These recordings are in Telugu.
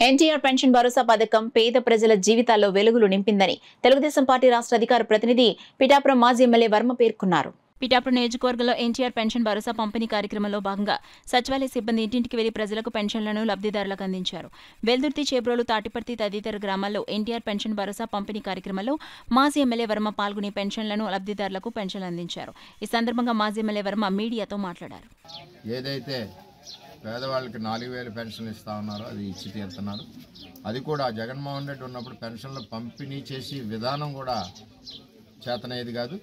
ఎన్టీఆర్ పెన్షన్ భరోసా పథకం పేద ప్రజల జీవితాల్లో వెలుగులు నింపిందని తెలుగుదేశం పార్టీ రాష్ట్ర అధికార ప్రతినిధి పిఠాపురం మాజీ ఎమ్మెల్యే వర్మ పేర్కొన్నారు. పిఠాపురం నియోజకవర్గంలో ఎన్టీఆర్ పెన్షన్ భరోసా పంపిణీ కార్యక్రమంలో భాగంగా సచివాలయ సిబ్బంది ఇంటింటికి వెళ్లి ప్రజలకు పెన్షన్లను లబ్ధిదారులకు అందించారు. వెల్దుర్తి, చేబ్రోలు, తాటిపర్తి తదితర గ్రామాల్లో ఎన్టీఆర్ పెన్షన్ భరోసా పంపిణీ కార్యక్రమంలో మాజీ ఎమ్మెల్యే వర్మ పాల్గొని పెన్షన్లను లబ్ధిదారులకు పెన్షన్లు అందించారు. ఈ సందర్భంగా మాజీ ఎమ్మెల్యే వర్మ మీడియాతో మాట్లాడారు. ఏదైతే పేదవాళ్ళకి 4,000 పెన్షన్లు ఇస్తా ఉన్నారో అది ఇచ్చి తీరుతున్నారు. అది కూడా జగన్మోహన్ రెడ్డి ఉన్నప్పుడు పెన్షన్లు పంపిణీ చేసి విధానం కూడా చేతనయ్యేది కాదు.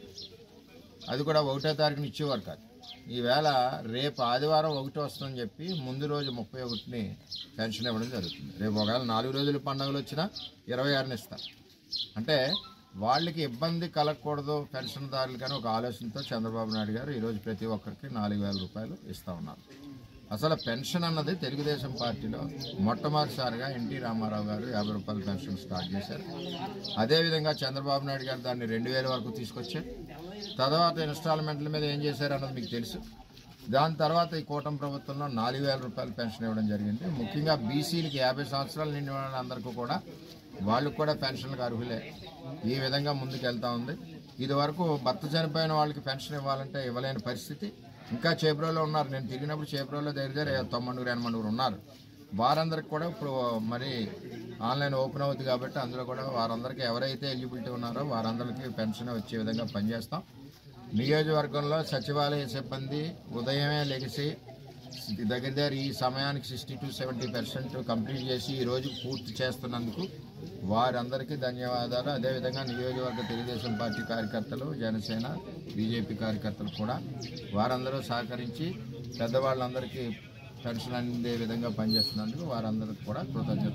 అది కూడా 1వ తారీఖున ఇచ్చేవారు కాదు. ఈవేళ రేపు ఆదివారం 1 వస్తుందని చెప్పి ముందు రోజు 31ని పెన్షన్ ఇవ్వడం జరుగుతుంది. రేపు ఒకవేళ 4 రోజులు పండుగలు వచ్చినా 26ని ఇస్తారు. అంటే వాళ్ళకి ఇబ్బంది కలగకూడదు పెన్షన్దారులు కానీ ఒక ఆలోచనతో చంద్రబాబు నాయుడు గారు ఈరోజు ప్రతి ఒక్కరికి 4,000 రూపాయలు ఇస్తూ ఉన్నారు. అసలు పెన్షన్ అన్నది తెలుగుదేశం పార్టీలో మొట్టమొదటిసారిగా ఎన్టీ రామారావు గారు 50 రూపాయల పెన్షన్ స్టార్ట్ చేశారు. అదేవిధంగా చంద్రబాబు నాయుడు గారు దాన్ని 2,000 వరకు తీసుకొచ్చారు. తర్వాత ఇన్స్టాల్మెంట్ల మీద ఏం చేశారు అన్నది మీకు తెలుసు. దాని తర్వాత ఈ కూటమి ప్రభుత్వంలో 4,000 రూపాయల పెన్షన్ ఇవ్వడం జరిగింది. ముఖ్యంగా బీసీలకి 50 సంవత్సరాలు నిండిన వాళ్ళందరికీ కూడా వాళ్ళకు కూడా పెన్షన్లకు అర్హులే. ఈ విధంగా ముందుకు వెళ్తూ ఉంది. ఇది వరకు భర్త చనిపోయిన వాళ్ళకి పెన్షన్ ఇవ్వాలంటే ఇవ్వలేని పరిస్థితి. ఇంకా చేబ్రోలో ఉన్నారు. నేను తిరిగినప్పుడు చేబ్రోలో దగ్గర 90-80 ఉన్నారు. వారందరికి కూడా ఇప్పుడు మరి ఆన్లైన్ ఓపెన్ అవుతుంది కాబట్టి అందులో కూడా వారందరికీ ఎవరైతే ఎలిజిబిలిటీ ఉన్నారో వారందరికీ పెన్షన్ వచ్చే విధంగా పనిచేస్తాం. నియోజకవర్గంలో సచివాలయ సిబ్బంది ఉదయమే లెగిసి దగ్గర ఈ సమయానికి 60-70% కంప్లీట్ చేసి ఈరోజు పూర్తి చేస్తున్నందుకు వారందరికీ ధన్యవాదాలు. అదేవిధంగా నియోజకవర్గ తెలుగుదేశం పార్టీ కార్యకర్తలు, జనసేన, బీజేపీ కార్యకర్తలు కూడా వారందరూ సహకరించి పెద్దవాళ్ళందరికీ పెన్షన్ అందే విధంగా పనిచేస్తున్నందుకు వారందరికీ కూడా కృతజ్ఞతలు.